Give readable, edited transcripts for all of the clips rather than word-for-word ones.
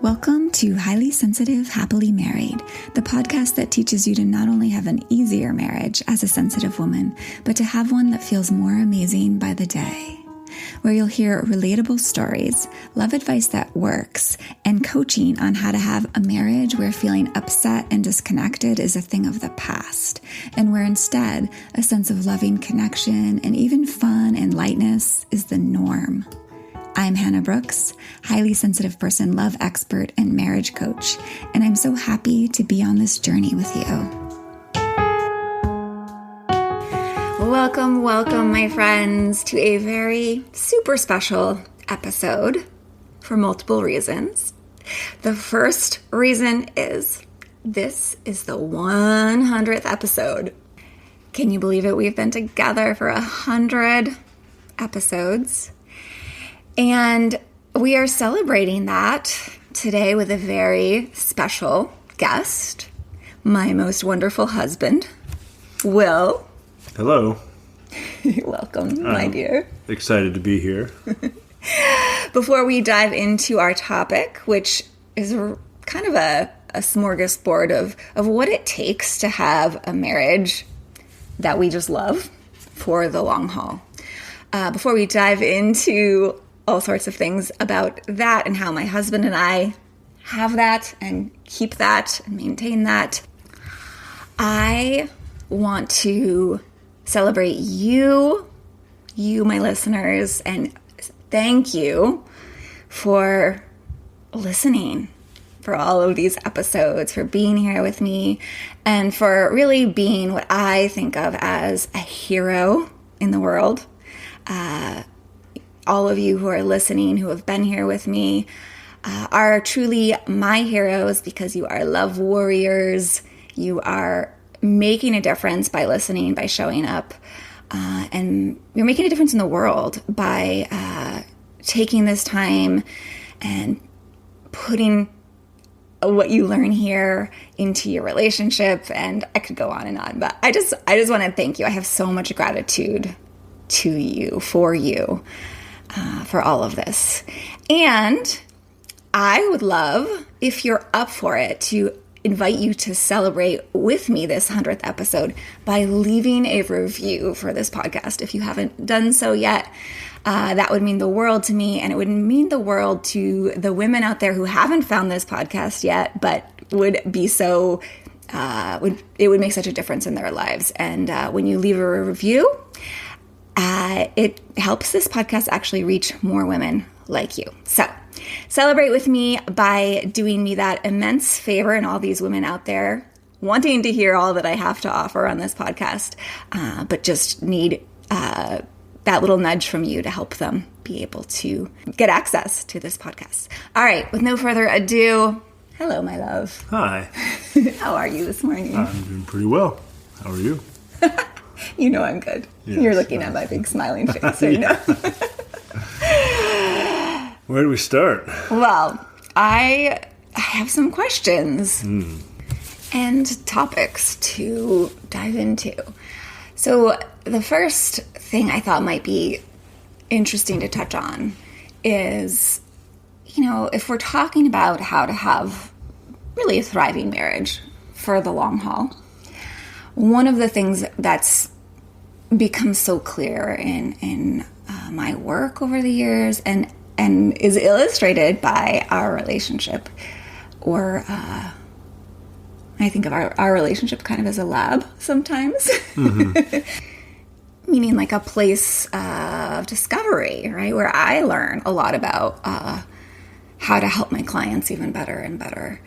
Welcome to Highly Sensitive, Happily Married, the podcast that teaches you to not only have an easier marriage as a sensitive woman, but to have one that feels more amazing by the day. Where you'll hear relatable stories, love advice that works, and coaching on how to have a marriage where feeling upset and disconnected is a thing of the past, and where instead a sense of loving connection and even fun and lightness is the norm. I'm Hannah Brooks, highly sensitive person, love expert, and marriage coach, and I'm so happy to be on this journey with you. Welcome, my friends, to a very super special episode for multiple reasons. The first reason is this is the 100th episode. Can you believe it? We've been together for 100 episodes. And we are celebrating that today with a very special guest, my most wonderful husband, Will. Hello. You're welcome, my dear. Excited to be here. Before we dive into our topic, which is kind of a smorgasbord of what it takes to have a marriage that we just love for the long haul. Before we dive into all sorts of things about that and how my husband and I have that and keep that and maintain that, I want to celebrate you, my listeners, and thank you for listening, for all of these episodes, for being here with me, and for really being what I think of as a hero in the world. All of you who are listening, who have been here with me, are truly my heroes because you are love warriors. You are making a difference by listening, by showing up, and you're making a difference in the world by taking this time and putting what you learn here into your relationship. And I could go on and on, but I just want to thank you. I have so much gratitude to you, for all of this. And I would love, if you're up for it, to invite you to celebrate with me this 100th episode by leaving a review for this podcast. If you haven't done so yet, that would mean the world to me, and it would mean the world to the women out there who haven't found this podcast yet, but would be so, it would make such a difference in their lives. And when you leave a review, it helps this podcast actually reach more women like you. So celebrate with me by doing me that immense favor, and all these women out there wanting to hear all that I have to offer on this podcast, but just need that little nudge from you to help them be able to get access to this podcast. All right, with no further ado, hello, my love. Hi. How are you this morning? I'm doing pretty well. How are you? You know I'm good. Yes, you're looking at my big smiling face right now. Where do we start? Well, I have some questions and topics to dive into. So the first thing I thought might be interesting to touch on is, if we're talking about how to have really a thriving marriage for the long haul, one of the things that's become so clear in my work over the years and is illustrated by our relationship, or I think of our relationship kind of as a lab sometimes, meaning like a place of discovery, right, where I learn a lot about how to help my clients even better and better.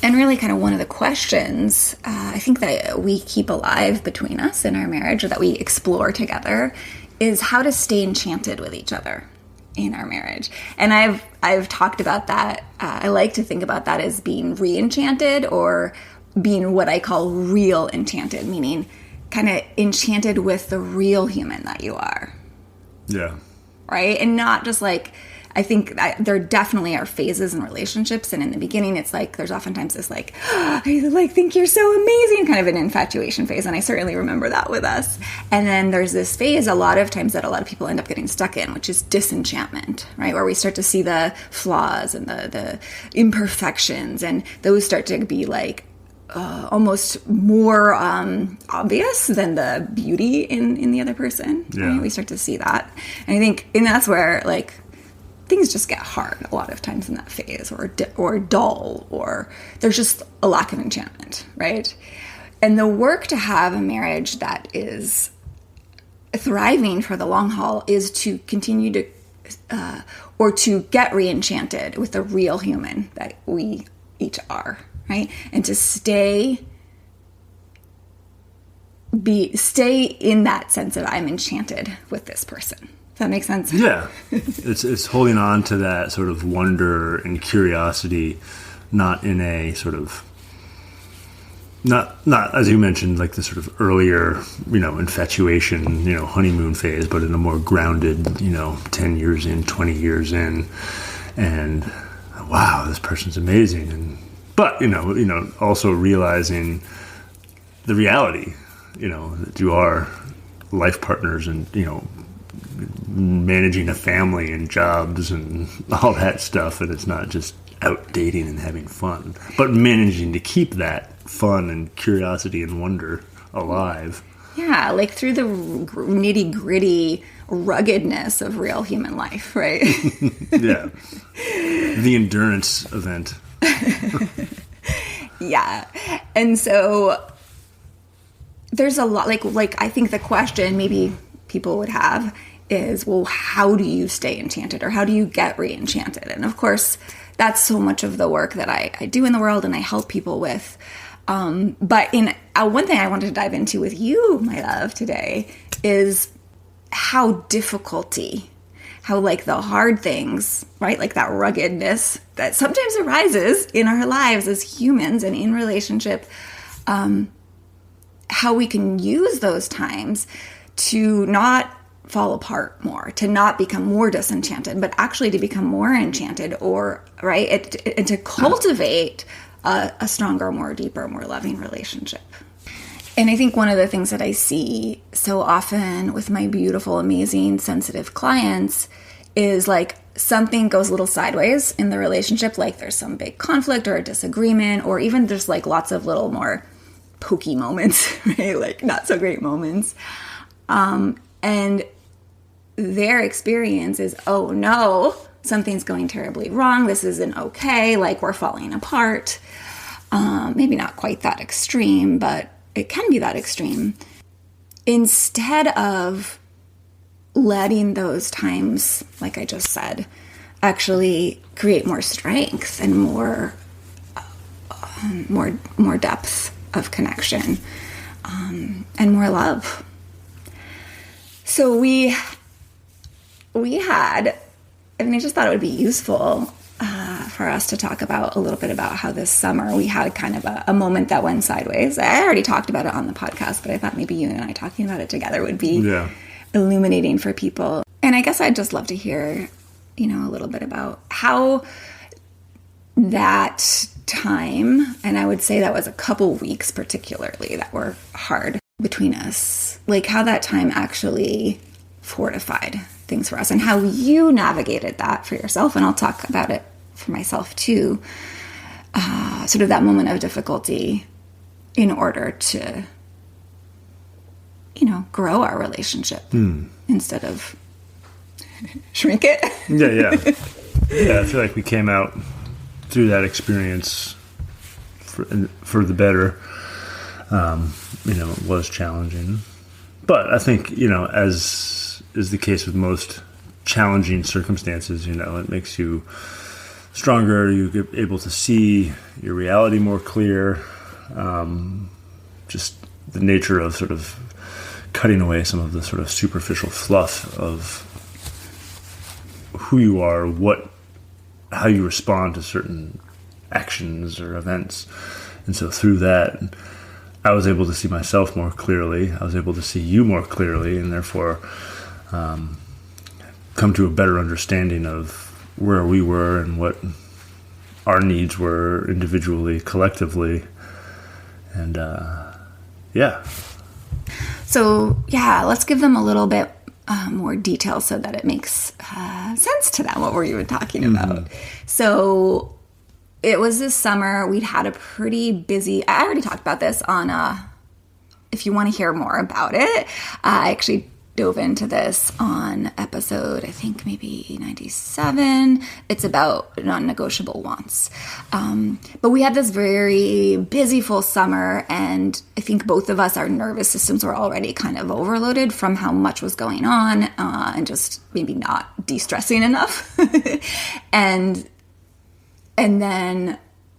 And really kind of one of the questions I think that we keep alive between us in our marriage, or that we explore together, is how to stay enchanted with each other in our marriage. And I've talked about that. I like to think about that as being re-enchanted, or being what I call real-enchanted, meaning kind of enchanted with the real human that you are. Yeah. Right? And not just like, I think there definitely are phases in relationships, and in the beginning it's like there's oftentimes this like, oh, I like think you're so amazing, kind of an infatuation phase, and I certainly remember that with us. And then there's this phase a lot of times that a lot of people end up getting stuck in, which is disenchantment, right? Where we start to see the flaws and the imperfections, and those start to be like almost more obvious than the beauty in the other person. Yeah. Right? We start to see that. And I think, and that's where like things just get hard a lot of times in that phase, or dull, or there's just a lack of enchantment, right? And the work to have a marriage that is thriving for the long haul is to continue to, or to get re-enchanted with the real human that we each are. Right? And to stay in that sense of I'm enchanted with this person. Does that make sense? Yeah. It's holding on to that sort of wonder and curiosity, not in a sort of, not as you mentioned, like the sort of earlier, infatuation, honeymoon phase, but in a more grounded, 10 years in, 20 years in, and wow, this person's amazing. But, also realizing the reality, that you are life partners and, managing a family and jobs and all that stuff. And it's not just out dating and having fun, but managing to keep that fun and curiosity and wonder alive. Yeah, like through the nitty gritty ruggedness of real human life, right? Yeah. The endurance event. Yeah. And so there's a lot, like I think the question maybe people would have is, well, how do you stay enchanted, or how do you get re-enchanted? And of course, that's so much of the work that I do in the world and I help people with. But one thing I wanted to dive into with you, my love, today is how like the hard things, right? Like that ruggedness that sometimes arises in our lives as humans and in relationship, how we can use those times to not fall apart more, to not become more disenchanted, but actually to become more enchanted, or right, and to cultivate a stronger, more deeper, more loving relationship. And I think one of the things that I see so often with my beautiful, amazing, sensitive clients is like something goes a little sideways in the relationship, like there's some big conflict or a disagreement, or even just like lots of little more pokey moments, right? Like not so great moments. And their experience is, oh no, something's going terribly wrong. This isn't okay. Like we're falling apart. Maybe not quite that extreme, but it can be that extreme. Instead of letting those times, like I just said, actually create more strength and more depth of connection, and more love. So we had, I just thought it would be useful for us to talk about a little bit about how this summer we had kind of a moment that went sideways. I already talked about it on the podcast, but I thought maybe you and I talking about it together would be illuminating for people. And I guess I'd just love to hear, a little bit about how that time, and I would say that was a couple weeks particularly that were hard between us, like how that time actually fortified things for us and how you navigated that for yourself. And I'll talk about it for myself too, sort of that moment of difficulty in order to, grow our relationship instead of shrink it. Yeah. I feel like we came out through that experience for the better. It was challenging, but I think, as is the case with most challenging circumstances, it makes you stronger. You get able to see your reality more clear. Just the nature of sort of cutting away some of the sort of superficial fluff of who you are, how you respond to certain actions or events. And so through that, I was able to see myself more clearly. I was able to see you more clearly, and therefore come to a better understanding of where we were and what our needs were individually, collectively. And, yeah. So, yeah, let's give them a little bit more detail so that it makes sense to them what we're even talking about. So it was this summer. We'd had a pretty busy... I already talked about this on... if you want to hear more about it, I actually dove into this on episode, I think maybe 97. It's about non-negotiable wants. But we had this very busy full summer, and I think both of us, our nervous systems were already kind of overloaded from how much was going on and just maybe not de-stressing enough. and then,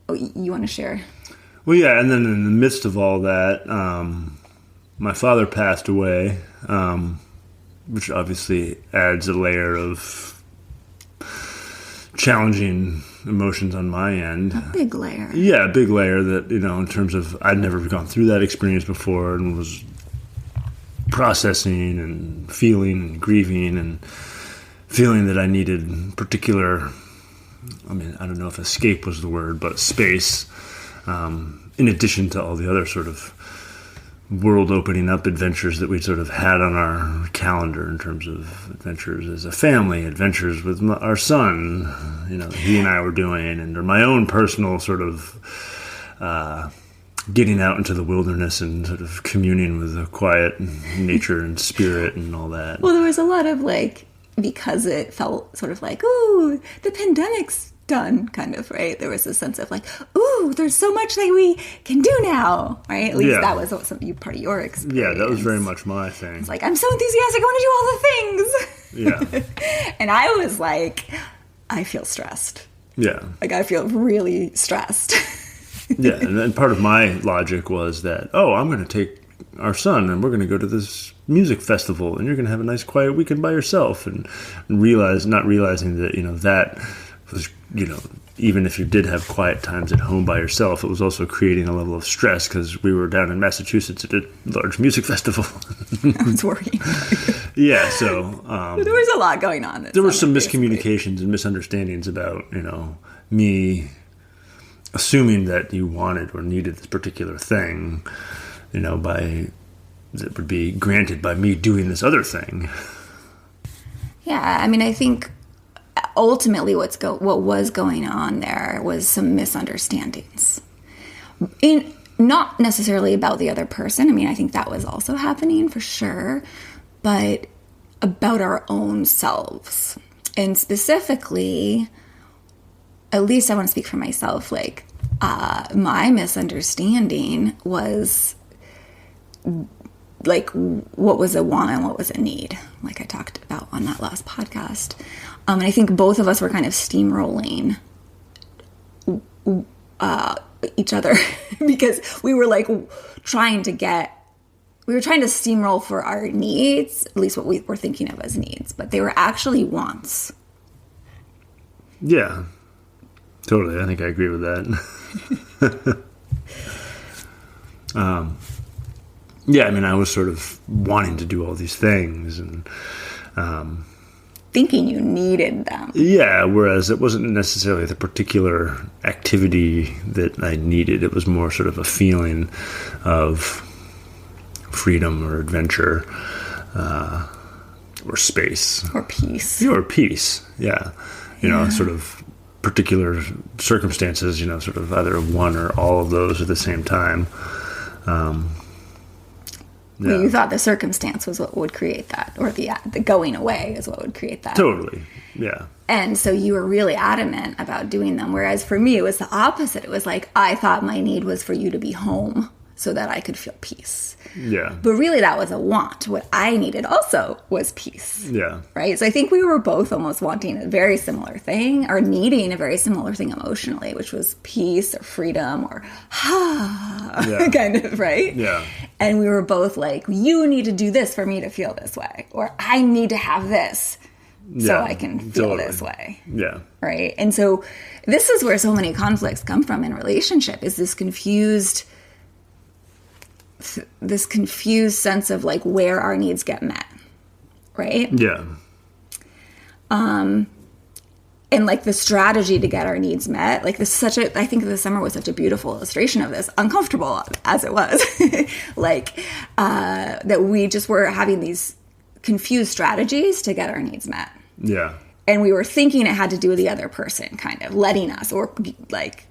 you want to share? Well, yeah, and then in the midst of all that, my father passed away, which obviously adds a layer of challenging emotions on my end. A big layer. Yeah, a big layer that, in terms of I'd never gone through that experience before and was processing and feeling and grieving and feeling that I needed particular, I don't know if escape was the word, but space, in addition to all the other sort of world opening up adventures that we sort of had on our calendar in terms of adventures as a family, adventures with our son, he and I were doing, and my own personal sort of getting out into the wilderness and sort of communing with the quiet nature and spirit and all that. Well, there was a lot of because it felt sort of like, ooh, the pandemic's done, kind of, right? There was a sense of ooh, there's so much that we can do now, right? At least that was part of your experience. Yeah, that was very much my thing. It's I'm so enthusiastic, I want to do all the things. Yeah. And I was I feel stressed. Yeah. I feel really stressed. Yeah, and then part of my logic was that, I'm going to take our son and we're going to go to this music festival and you're going to have a nice quiet weekend by yourself, and not realizing that, that was, even if you did have quiet times at home by yourself, it was also creating a level of stress because we were down in Massachusetts at a large music festival. I was worried. Yeah, so... there was a lot going on. There were some miscommunications and misunderstandings about, me assuming that you wanted or needed this particular thing, that would be granted by me doing this other thing. Yeah, I think ultimately what was going on there was some misunderstandings. Not necessarily about the other person. I think that was also happening for sure, but about our own selves. And specifically, at least I want to speak for myself, my misunderstanding was what was a want and what was a need, like I talked about on that last podcast. And I think both of us were kind of steamrolling each other because we were trying to steamroll for our needs, at least what we were thinking of as needs, but they were actually wants. Yeah, totally. I think I agree with that. Yeah, I was sort of wanting to do all these things and thinking you needed them. Yeah, whereas it wasn't necessarily the particular activity that I needed. It was more sort of a feeling of freedom or adventure or space. Or peace. Or peace, yeah. Sort of particular circumstances, sort of either one or all of those at the same time. Yeah. Well, you thought the circumstance was what would create that, or the going away is what would create that. Totally, yeah. And so you were really adamant about doing them, whereas for me it was the opposite. It was I thought my need was for you to be home so that I could feel peace. Yeah. But really that was a want. What I needed also was peace. Yeah. Right? So I think we were both almost wanting a very similar thing, or needing a very similar thing emotionally, which was peace or freedom or kind of, right? Yeah. And we were both you need to do this for me to feel this way, or I need to have this so I can feel this way. Yeah. Right? And so this is where so many conflicts come from in relationship, is this confused sense of where our needs get met, right? Yeah. and like the strategy to get our needs met, like I think the summer was such a beautiful illustration of this, uncomfortable as it was, like, that we just were having these confused strategies to get our needs met. Yeah. And we were thinking it had to do with the other person kind of letting us, or like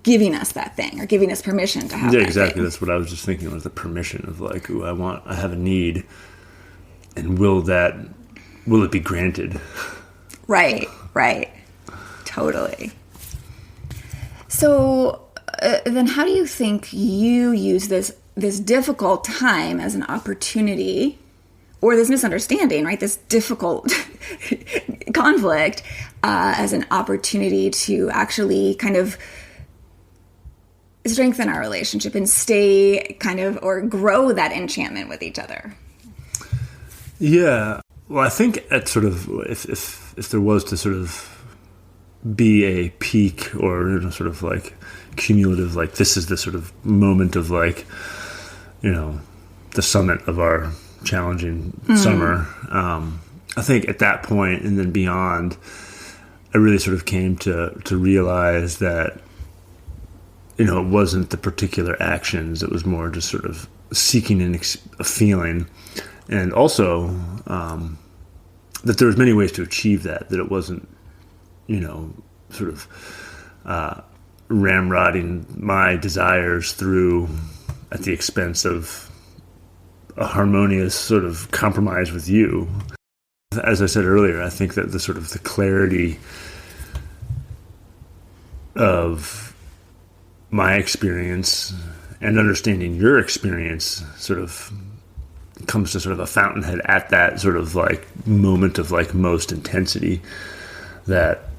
giving us that thing, or giving us permission to have that exactly. thing. That's what I was just thinking, was the permission of like, ooh, I have a need, and will it be granted? Right. Totally. So then how do you think you use this difficult time as an opportunity, or this misunderstanding, right? This difficult conflict as an opportunity to actually kind of strengthen our relationship and stay kind of, or grow that enchantment with each other? Yeah. Well, I think at sort of, if there was to sort of be a peak, or sort of like cumulative, like this is the sort of moment of like, the summit of our challenging summer. I think at that point and then beyond, I really sort of came to realize that, it wasn't the particular actions. It was more just sort of seeking a feeling. And also, that there was many ways to achieve that it wasn't, sort of ramrodding my desires through at the expense of a harmonious sort of compromise with you. As I said earlier, I think that the sort of the clarity of my experience and understanding your experience sort of comes to sort of a fountainhead at that sort of like moment of like most intensity that,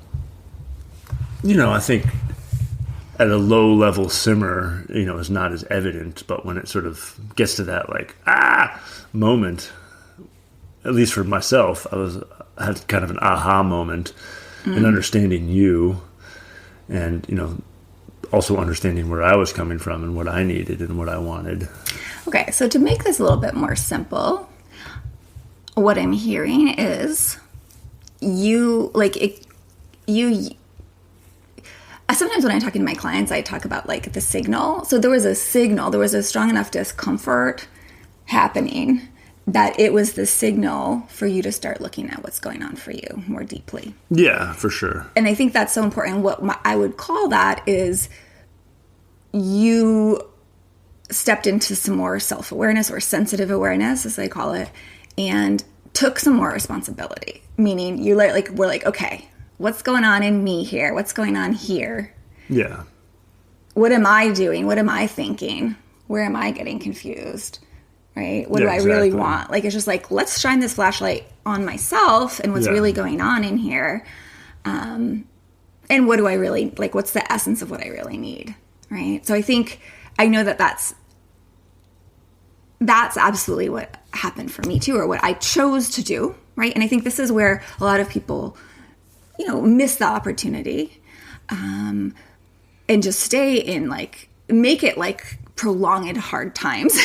I think at a low level simmer, is not as evident, but when it sort of gets to that like, moment, at least for myself, I had kind of an aha moment in understanding you, and, also understanding where I was coming from and what I needed and what I wanted. Okay, so to make this a little bit more simple, what I'm hearing is sometimes when I'm talking to my clients, I talk about like the signal. So there was a strong enough discomfort happening that it was the signal for you to start looking at what's going on for you more deeply. Yeah, for sure. And I think that's so important. What I would call that is you stepped into some more self-awareness, or sensitive awareness, as I call it, and took some more responsibility. Meaning we're like, okay, what's going on in me here? What's going on here? Yeah. What am I doing? What am I thinking? Where am I getting confused? Right? What do I really want? Like, it's just like, let's shine this flashlight on myself and what's really going on in here. And what do I really, like, what's the essence of what I really need? Right? So I know that that's absolutely what happened for me too, or what I chose to do. Right? And I think this is where a lot of people, miss the opportunity, and just stay in make it prolonged hard times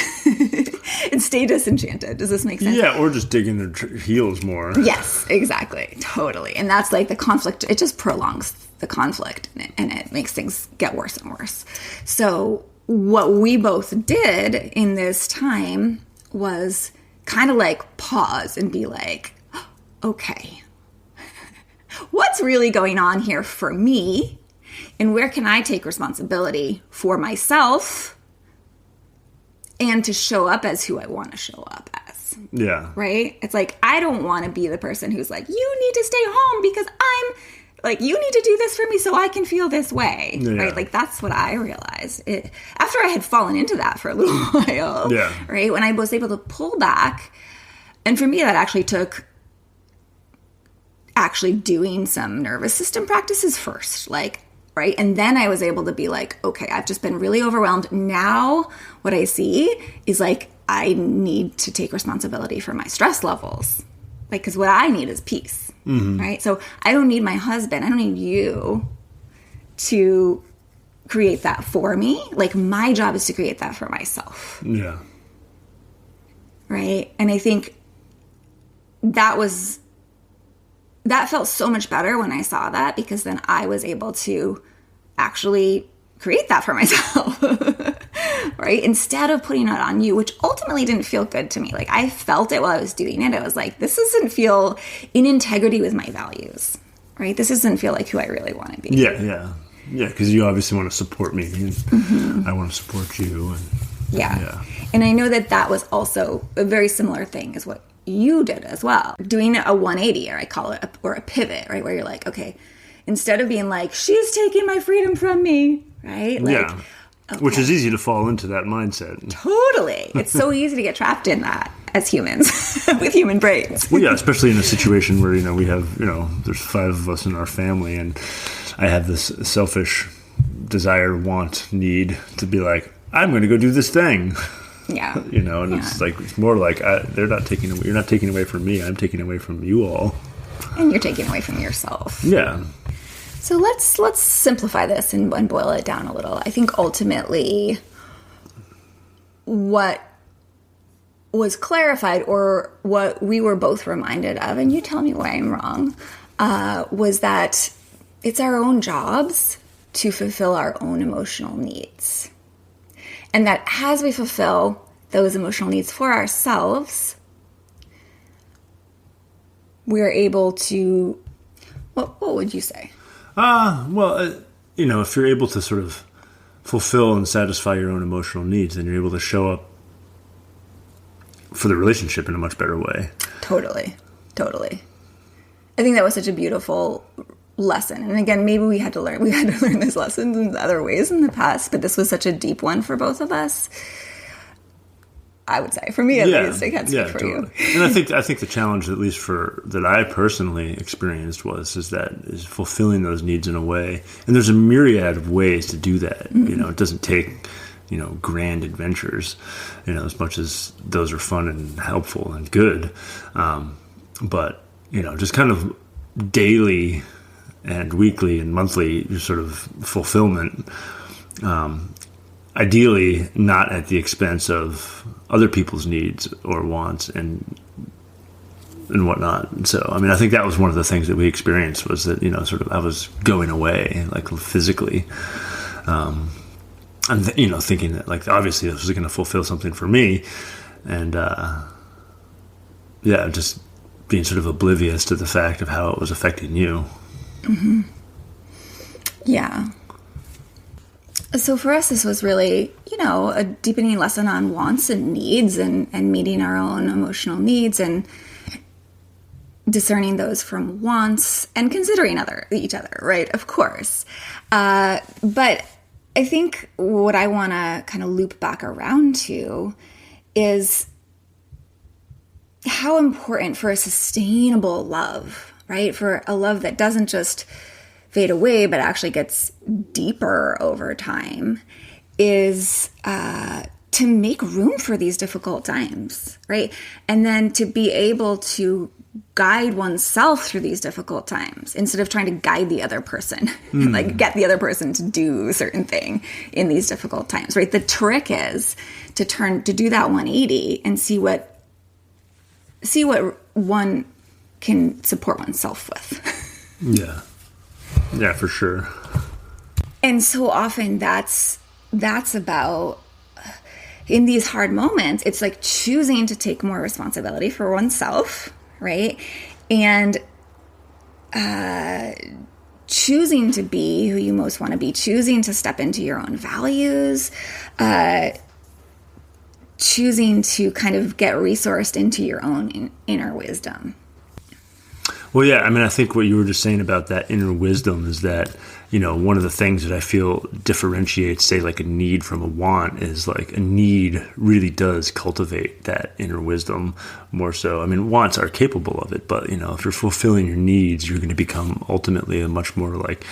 and stay disenchanted. Does this make sense? Yeah, or just digging their heels more. Yes, exactly. Totally. And that's like the conflict. It just prolongs the conflict, and it makes things get worse and worse. So what we both did in this time was kind of like pause and be like, okay, what's really going on here for me? And where can I take responsibility for myself and to show up as who I want to show up as? Yeah. Right? It's like, I don't want to be the person who's like, you need to stay home because I'm like, you need to do this for me so I can feel this way. Yeah. Right? Like, that's what I realized. After I had fallen into that for a little while. Yeah. Right? When I was able to pull back. And for me, that actually took doing some nervous system practices first. Right? And then I was able to be like, okay, I've just been really overwhelmed. Now what I see is like, I need to take responsibility for my stress levels. Like, because what I need is peace. Mm-hmm. Right? So I don't need my husband. I don't need you to create that for me. Like, my job is to create that for myself. Yeah. Right? And I think that was that felt so much better when I saw that, because then I was able to actually create that for myself, right? Instead of putting it on you, which ultimately didn't feel good to me. Like, I felt it while I was doing it. I was like, this doesn't feel in integrity with my values, right? This doesn't feel like who I really want to be. Yeah, because you obviously want to support me, and I want to support you. And, yeah. And I know that was also a very similar thing as what you did as well. Doing a 180, or I call it, or a pivot, right? Where you're like, okay, instead of being like, she's taking my freedom from me, right? Like, okay. Which is easy to fall into that mindset. Totally. It's so easy to get trapped in that as humans with human brains. Well, yeah, especially in a situation where, we have, there's 5 of us in our family, and I have this selfish desire, want, need to be like, I'm going to go do this thing. Yeah. It's like, it's more like, you're not taking away from me. I'm taking away from you all. And you're taking away from yourself. Yeah. So let's simplify this and boil it down a little. I think ultimately what was clarified, or what we were both reminded of, and you tell me why I'm wrong, was that it's our own jobs to fulfill our own emotional needs. And that as we fulfill those emotional needs for ourselves, we're able to, what would you say? If you're able to sort of fulfill and satisfy your own emotional needs, then you're able to show up for the relationship in a much better way. Totally. I think that was such a beautiful lesson. And again, maybe we had to learn this lesson in other ways in the past, but this was such a deep one for both of us. I would say, for me at least, I can't speak for totally. you. And I think the challenge, at least that I personally experienced, is fulfilling those needs in a way. And there's a myriad of ways to do that. Mm-hmm. It doesn't take grand adventures, as much as those are fun and helpful and good. But just kind of daily and weekly and monthly sort of fulfillment. Ideally, not at the expense of other people's needs or wants and whatnot. And so, I think that was one of the things that we experienced, was that, I was going away, like, physically. And, thinking that, like, obviously this was going to fulfill something for me. And, just being sort of oblivious to the fact of how it was affecting you. Mm-hmm. Yeah. So for us, this was really, a deepening lesson on wants and needs, and meeting our own emotional needs, and discerning those from wants, and considering each other, right? Of course. But I think what I want to kind of loop back around to is how important for a sustainable love, right? For a love that doesn't just fade away, but actually gets deeper over time, is to make room for these difficult times, right? And then to be able to guide oneself through these difficult times, instead of trying to guide the other person, like get the other person to do a certain thing in these difficult times, right? The trick is to do that 180 and see what one can support oneself with. Yeah, for sure. And so often that's about, in these hard moments, it's like choosing to take more responsibility for oneself, right? And choosing to be who you most want to be, choosing to step into your own values, choosing to kind of get resourced into your own inner wisdom. Well, yeah, I think what you were just saying about that inner wisdom is that, one of the things that I feel differentiates, say, like a need from a want, is like a need really does cultivate that inner wisdom more so. Wants are capable of it, but, if you're fulfilling your needs, you're going to become ultimately a much more like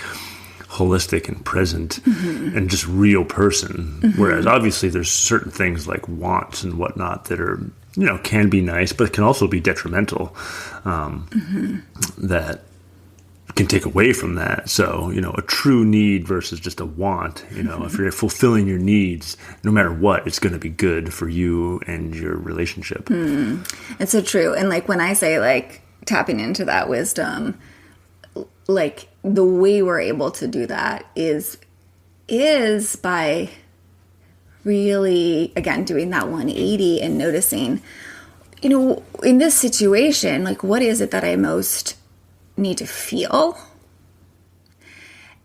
holistic and present and just real person. Whereas obviously there's certain things like wants and whatnot that are, can be nice, but can also be detrimental, that can take away from that. So, a true need versus just a want, if you're fulfilling your needs, no matter what, it's going to be good for you and your relationship. It's so true. And like when I say like tapping into that wisdom, like the way we're able to do that is by really, again, doing that 180 and noticing, in this situation, like, what is it that I most need to feel?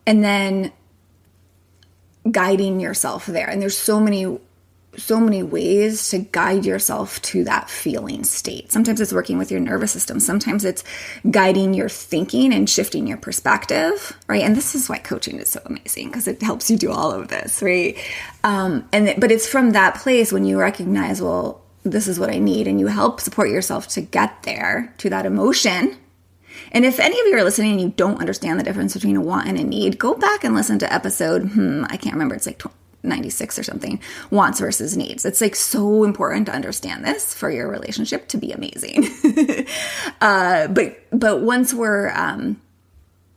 And then guiding yourself there. And there's so many ways to guide yourself to that feeling state. Sometimes it's working with your nervous system. Sometimes it's guiding your thinking and shifting your perspective, right? And this is why coaching is so amazing, because it helps you do all of this, right? But it's from that place when you recognize, well, this is what I need, and you help support yourself to get there, to that emotion. And if any of you are listening and you don't understand the difference between a want and a need, go back and listen to episode, I can't remember, it's like 96 or something, wants versus needs. It's like so important to understand this for your relationship to be amazing. But once we're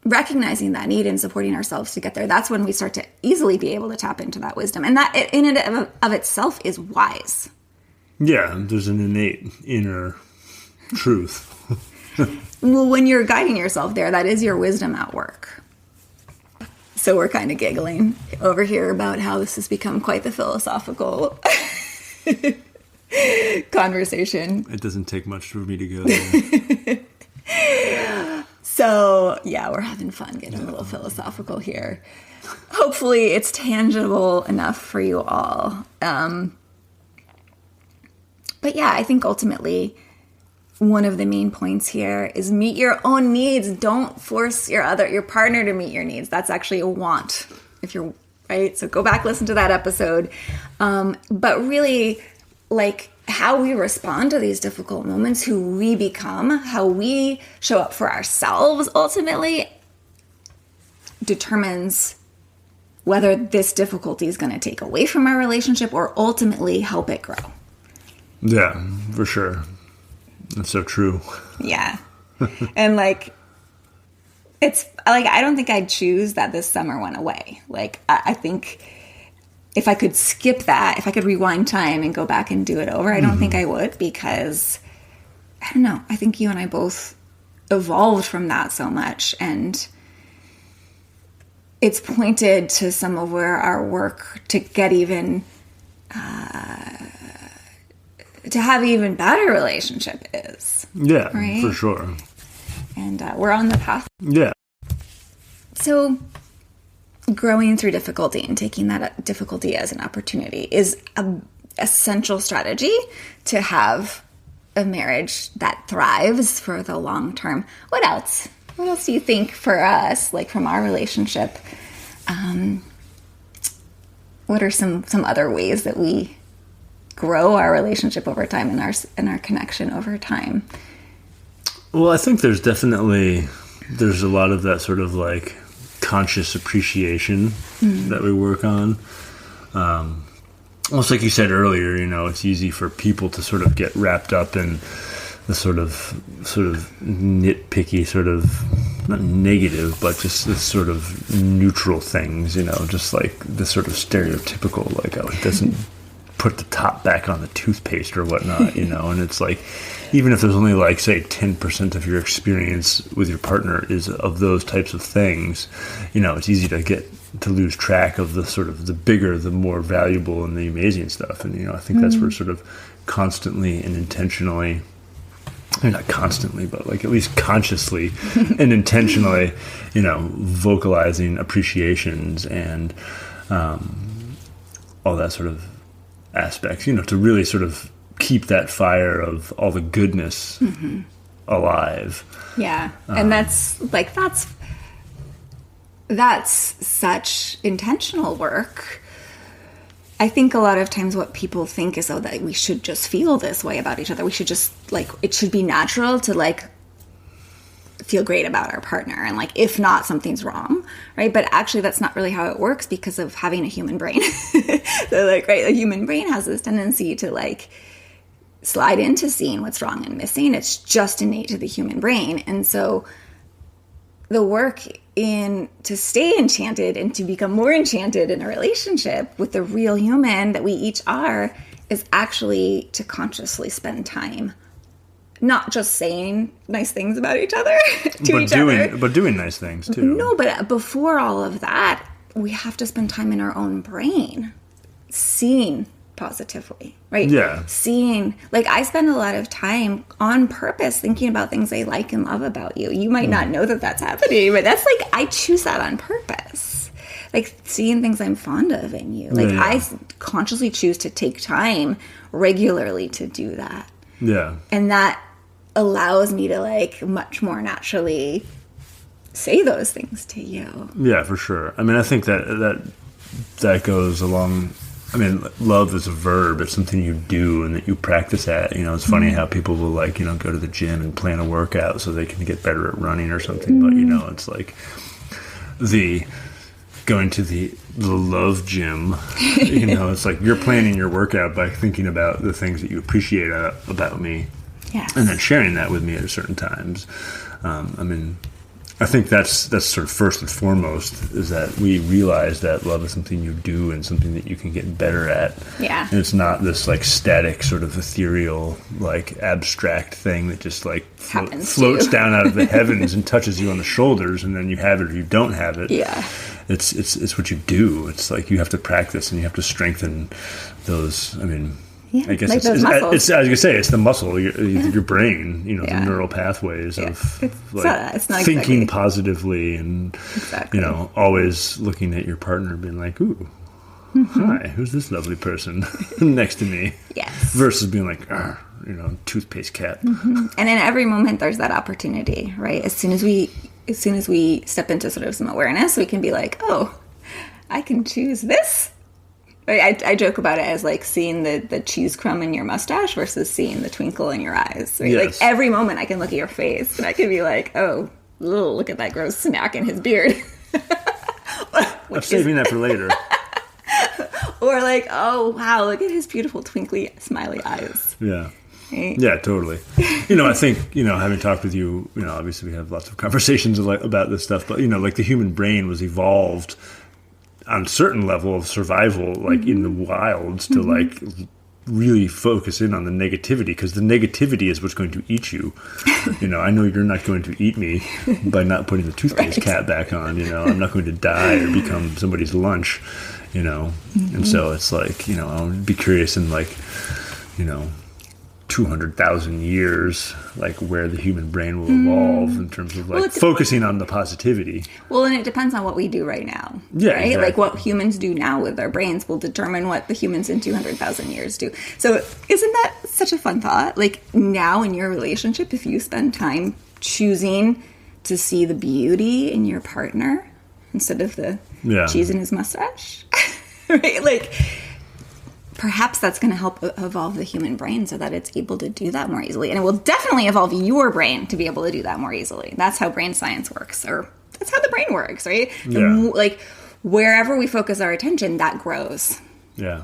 recognizing that need and supporting ourselves to get there, that's when we start to easily be able to tap into that wisdom. And that in and of itself is wise. Yeah, there's an innate inner truth. Well, when you're guiding yourself there, that is your wisdom at work. So we're kind of giggling over here about how this has become quite the philosophical conversation. It doesn't take much for me to go there. So, yeah, we're having fun getting a little philosophical here. Hopefully it's tangible enough for you all. But yeah, I think ultimately one of the main points here is meet your own needs. Don't force your partner to meet your needs. That's actually a want, if you're right. So go back, listen to that episode. But really, like, how we respond to these difficult moments, who we become, how we show up for ourselves ultimately determines whether this difficulty is going to take away from our relationship or ultimately help it grow. Yeah, for sure. That's so true. Yeah. And like, it's like, I don't think I'd choose that this summer went away. Like, I think if I could skip that, if I could rewind time and go back and do it over, I don't think I would, because I don't know. I think you and I both evolved from that so much, and it's pointed to some of where our work to get even, to have even better relationship is. Yeah, right? For sure. And we're on the path. Yeah. So growing through difficulty and taking that difficulty as an opportunity is an essential strategy to have a marriage that thrives for the long term. What else? What else do you think for us, like from our relationship? What are some other ways that we grow our relationship over time and our connection over time? Well, I think there's a lot of that sort of like conscious appreciation that we work on. Almost like you said earlier, it's easy for people to sort of get wrapped up in the sort of nitpicky, sort of not negative, but just the sort of neutral things, just like the sort of stereotypical, like, oh, it doesn't put the top back on the toothpaste or whatnot, and it's like, even if there's only like, say, 10% of your experience with your partner is of those types of things, it's easy to lose track of the sort of the bigger, the more valuable and the amazing stuff. And, I think that's where sort of constantly and intentionally, not constantly, but like at least consciously and intentionally, vocalizing appreciations and all that sort of aspects, to really sort of keep that fire of all the goodness alive. Yeah. And that's such intentional work. I think a lot of times what people think is, that we should just feel this way about each other. We should just, like, it should be natural to, like, feel great about our partner, and, like, if not, something's wrong, right? But actually that's not really how it works, because of having a human brain. So, like, right, the human brain has this tendency to, like, slide into seeing what's wrong and missing. It's just innate to the human brain. And so the work to stay enchanted and to become more enchanted in a relationship with the real human that we each are is actually to consciously spend time not just saying nice things about each other to each other. But doing nice things, too. No, but before all of that, we have to spend time in our own brain seeing positively, right? Yeah. Seeing, like, I spend a lot of time on purpose thinking about things I like and love about you. You might not know that that's happening, but that's like, I choose that on purpose. Like, seeing things I'm fond of in you. Like, I consciously choose to take time regularly to do that. Yeah. And that allows me to, like, much more naturally say those things to you. Yeah, for sure. I mean, I think that goes along. I mean, love is a verb. It's something you do and that you practice at. You know, it's funny how people will, like, you know, go to the gym and plan a workout so they can get better at running or something. But, you know, it's like going to the love gym. You know, it's like you're planning your workout by thinking about the things that you appreciate about me. Yes. And then sharing that with me at certain times. I mean, I think that's sort of first and foremost, is that we realize that love is something you do and something that you can get better at. Yeah. And it's not this, like, static sort of ethereal, like, abstract thing that just, like, floats down out of the heavens and touches you on the shoulders, and then you have it or you don't have it. Yeah. It's what you do. It's like you have to practice and you have to strengthen those. I mean, yeah, I guess like it's, those muscles. it's, I was gonna say, it's the muscle, your brain, you know, the neural pathways of like it's not thinking exactly positively and, you know, always looking at your partner being like, ooh, hi, who's this lovely person next to me? Yes. Versus being like, you know, toothpaste cat. Mm-hmm. And in every moment, there's that opportunity, right? As soon as we step into sort of some awareness, we can be like, oh, I can choose this. Right? I joke about it as like seeing the cheese crumb in your mustache versus seeing the twinkle in your eyes. Right? Yes. Like every moment I can look at your face and I can be like, oh, look at that gross snack in his beard. I'm saving that for later. Or like, oh, wow, look at his beautiful twinkly, smiley eyes. Yeah. Right? Yeah, totally. You know, I think, you know, having talked with you, you know, obviously we have lots of conversations about this stuff, but, you know, like the human brain was evolved on a certain level of survival, like in the wilds, to like really focus in on the negativity, because the negativity is what's going to eat you. You know, I know you're not going to eat me by not putting the toothpaste cap back on. You know, I'm not going to die or become somebody's lunch, you know. And so it's like, you know, I would be curious in, like, you know, 200,000 years, like where the human brain will evolve in terms of like focusing on the positivity. Well, and it depends on what we do right now. Yeah, right? exactly. Like what humans do now with their brains will determine what the humans in 200,000 years do. So isn't that such a fun thought? Like now in your relationship, if you spend time choosing to see the beauty in your partner instead of the cheese in his mustache, right? Like, perhaps that's going to help evolve the human brain so that it's able to do that more easily. And it will definitely evolve your brain to be able to do that more easily. That's how brain science works, or that's how the brain works, right? Like, wherever we focus our attention, that grows. Yeah.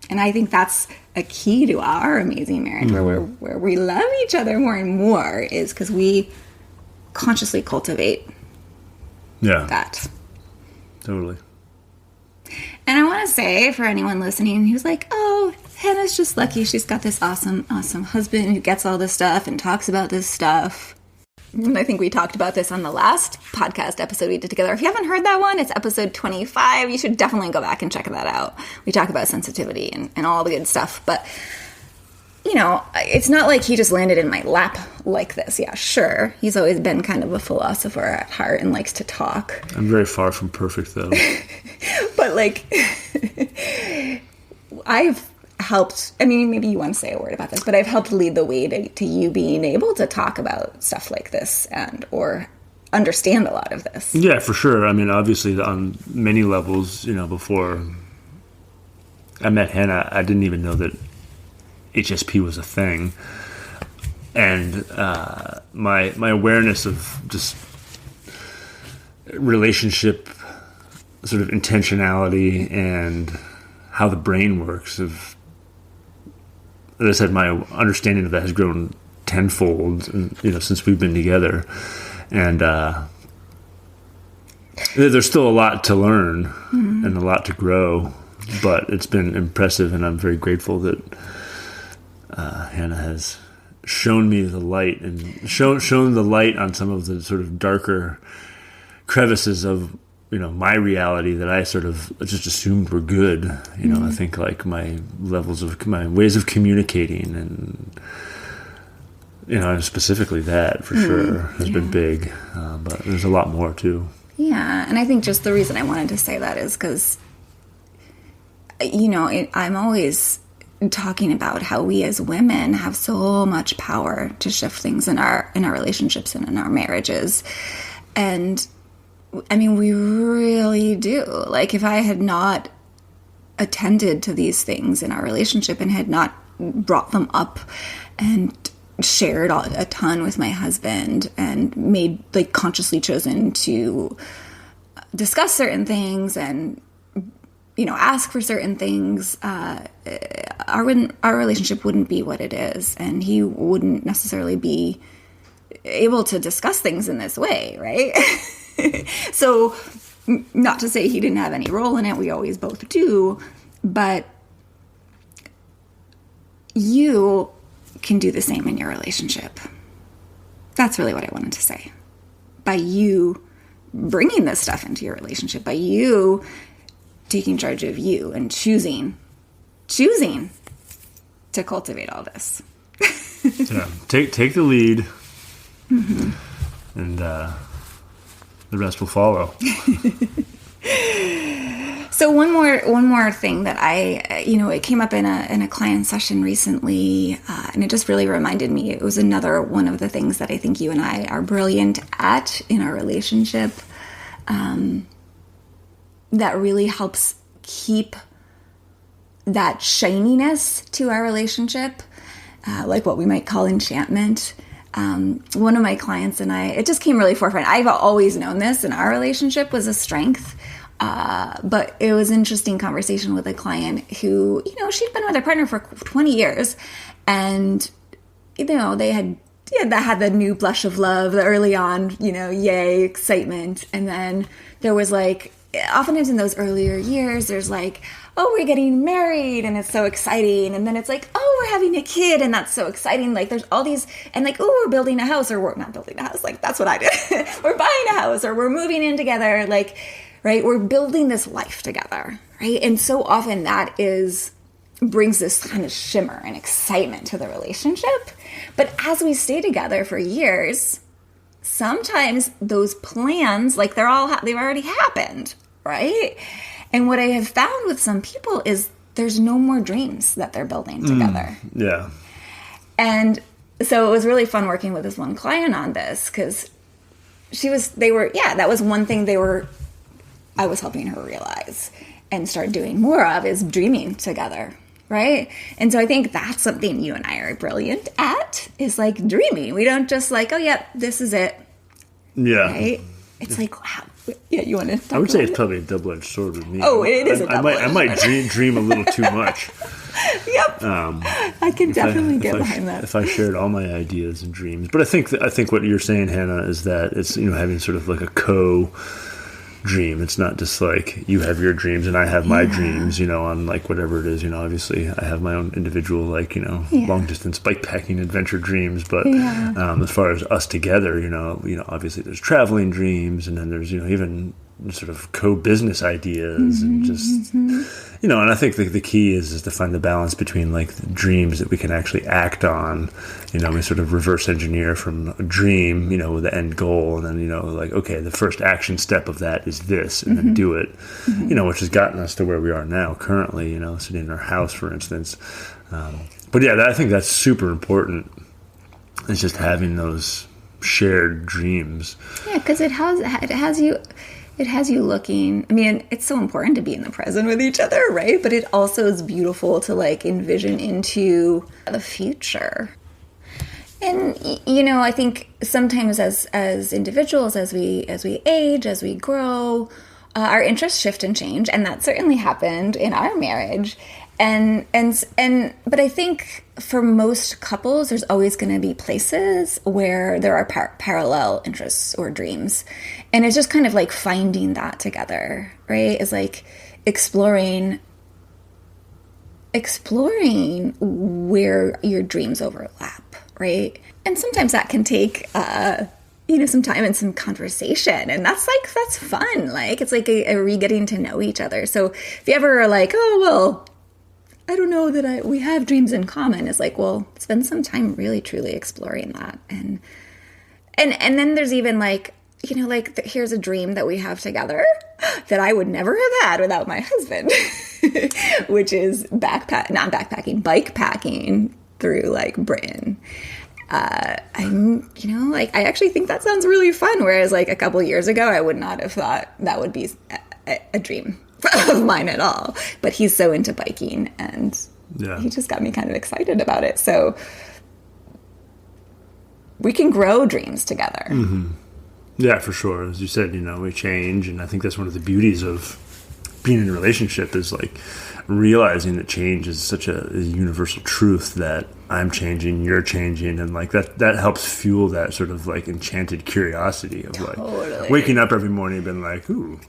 And I think that's a key to our amazing marriage, where we love each other more and more, is because we consciously cultivate that. Totally. And I want to say, for anyone listening who's like, oh, Hannah's just lucky she's got this awesome husband who gets all this stuff and talks about this stuff. And I think we talked about this on the last podcast episode we did together. If you haven't heard that one, it's episode 25. You should definitely go back and check that out. We talk about sensitivity and all the good stuff. But, you know, it's not like he just landed in my lap like this. Yeah, sure. He's always been kind of a philosopher at heart and likes to talk. I'm very far from perfect, though. But, like, I've helped, I mean, maybe you want to say a word about this, but I've helped lead the way to you being able to talk about stuff like this or understand a lot of this. Yeah, for sure. I mean, obviously, on many levels, you know, before I met Hannah, I didn't even know that HSP was a thing. And my awareness of just relationship sort of intentionality and how the brain works, as I said, my understanding of that has grown tenfold, you know, since we've been together. And there's still a lot to learn and a lot to grow, but it's been impressive, and I'm very grateful that Hannah has shown me the light and shown the light on some of the sort of darker crevices of, my reality that I sort of just assumed were good. I think like my ways of communicating and, specifically that for sure has been big. But there's a lot more too. Yeah. And I think just the reason I wanted to say that is because, I'm always talking about how we as women have so much power to shift things in our relationships and in our marriages. And I mean, we really do. Like, if I had not attended to these things in our relationship and had not brought them up and shared a ton with my husband and made, like, consciously chosen to discuss certain things and, ask for certain things, our relationship wouldn't be what it is. And he wouldn't necessarily be able to discuss things in this way, right? So, not to say he didn't have any role in it, we always both do, but you can do the same in your relationship. That's really what I wanted to say. By you bringing this stuff into your relationship, by you taking charge of you and choosing to cultivate all this. Yeah, take the lead, and the rest will follow. So one more thing that it came up in a client session recently, and it just really reminded me. It was another one of the things that I think you and I are brilliant at in our relationship, that really helps keep that shininess to our relationship, like what we might call enchantment. One of my clients and I, it just came really forefront. I've always known this in our relationship was a strength. But it was an interesting conversation with a client who, she'd been with her partner for 20 years and, they had the new blush of love early on, yay, excitement. And then there was like, oftentimes in those earlier years, there's like, oh, we're getting married and it's so exciting. And then it's like, oh, we're having a kid and that's so exciting. Like there's all these, and like, oh, we're building a house, or we're not building a house. Like that's what I did. We're buying a house, or we're moving in together. Like, right? We're building this life together, right? And so often that brings this kind of shimmer and excitement to the relationship. But as we stay together for years, sometimes those plans, like they've already happened, right? And what I have found with some people is there's no more dreams that they're building together. Yeah. And so it was really fun working with this one client on this because that was one thing I was helping her realize and start doing more of is dreaming together, right? And so I think that's something you and I are brilliant at, is like dreaming. We don't just like, oh, yeah, this is it. Yeah. Right? It's like, wow. Yeah, you want to talk I would say it's it? probably a double-edged sword with me. Oh, it is a double-edged I might dream a little too much. Yep. I can definitely get behind that. If I shared all my ideas and dreams. But I think what you're saying, Hannah, is that it's, having sort of like a co-dream. It's not just like you have your dreams and I have my dreams, on like whatever it is, obviously I have my own individual, like, long distance bike packing adventure dreams. But as far as us together, obviously there's traveling dreams, and then there's, even sort of co-business ideas and just, and I think the key is to find the balance between like the dreams that we can actually act on. We sort of reverse engineer from a dream, with the end goal, and then, like, okay, the first action step of that is this, and then do it, which has gotten us to where we are now currently, sitting in our house, for instance. But yeah, I think that's super important. It's just having those shared dreams. Yeah, because it has you looking, I mean, it's so important to be in the present with each other, right? But it also is beautiful to like envision into the future. And, I think sometimes as individuals, as we age, as we grow, our interests shift and change. And that certainly happened in our marriage. But I think for most couples, there's always going to be places where there are parallel interests or dreams. And it's just kind of like finding that together, right? It's like exploring where your dreams overlap, right? And sometimes that can take, some time and some conversation. And that's fun. Like, it's like a re-getting to know each other. So if you ever are like, oh, well, I don't know that we have dreams in common, it's like, well, spend some time really, truly exploring that. And then there's even like, here's a dream that we have together that I would never have had without my husband, which is bike packing through like Britain. I actually think that sounds really fun. Whereas like a couple years ago, I would not have thought that would be a dream of mine at all. But he's so into biking, and he just got me kind of excited about it. So we can grow dreams together. Mm-hmm. Yeah, for sure. As you said, we change, and I think that's one of the beauties of being in a relationship is like realizing that change is such a universal truth, that I'm changing, you're changing, and like that helps fuel that sort of like enchanted curiosity of like waking up every morning and being like, ooh,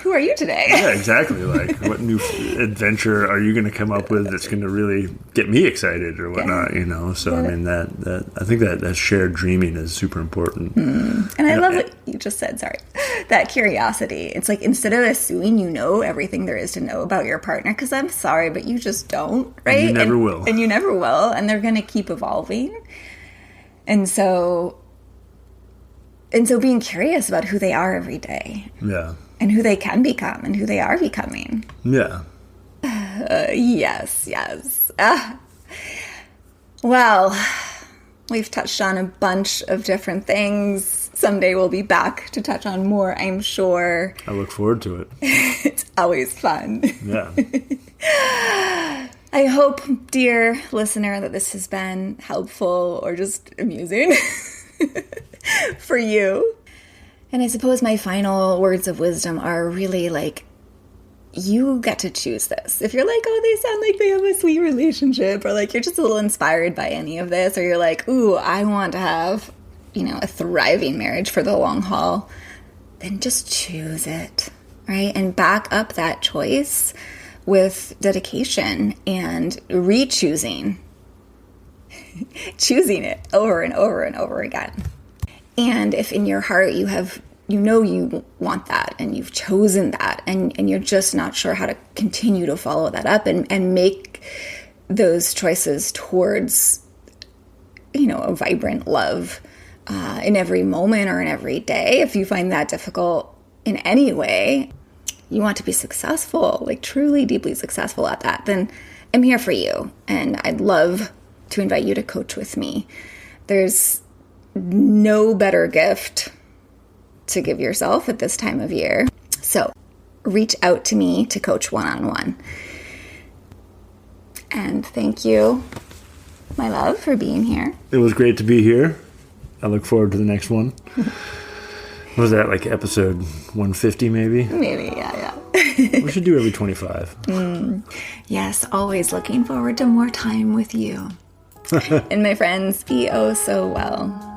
who are you today? Yeah, exactly. Like, what new adventure are you going to come up with that's going to really get me excited or whatnot, So, I mean, I think that shared dreaming is super important. And I love what you just said, sorry. That curiosity. It's like, instead of assuming you know everything there is to know about your partner, because I'm sorry, but you just don't, right? And you never will. And you never will. And they're going to keep evolving. And so being curious about who they are every day. Yeah. And who they can become and who they are becoming. Yeah. Yes. Well, we've touched on a bunch of different things. Someday we'll be back to touch on more, I'm sure. I look forward to it. It's always fun. Yeah. I hope, dear listener, that this has been helpful or just amusing for you. And I suppose my final words of wisdom are really like, you get to choose this. If you're like, oh, they sound like they have a sweet relationship, or like you're just a little inspired by any of this, or you're like, ooh, I want to have, a thriving marriage for the long haul, then just choose it, right? And back up that choice with dedication and re-choosing, choosing it over and over and over again. And if in your heart you want that and you've chosen that and you're just not sure how to continue to follow that up and make those choices towards, a vibrant love in every moment or in every day, if you find that difficult in any way, you want to be successful, like truly deeply successful at that, then I'm here for you. And I'd love to invite you to coach with me. There's no better gift to give yourself at this time of year. So reach out to me to coach one-on-one. And thank you, my love, for being here. It was great to be here. I look forward to the next one. Was that like episode 150 maybe? Maybe, yeah. We should do every 25. Yes, always looking forward to more time with you. And my friends, be oh so well.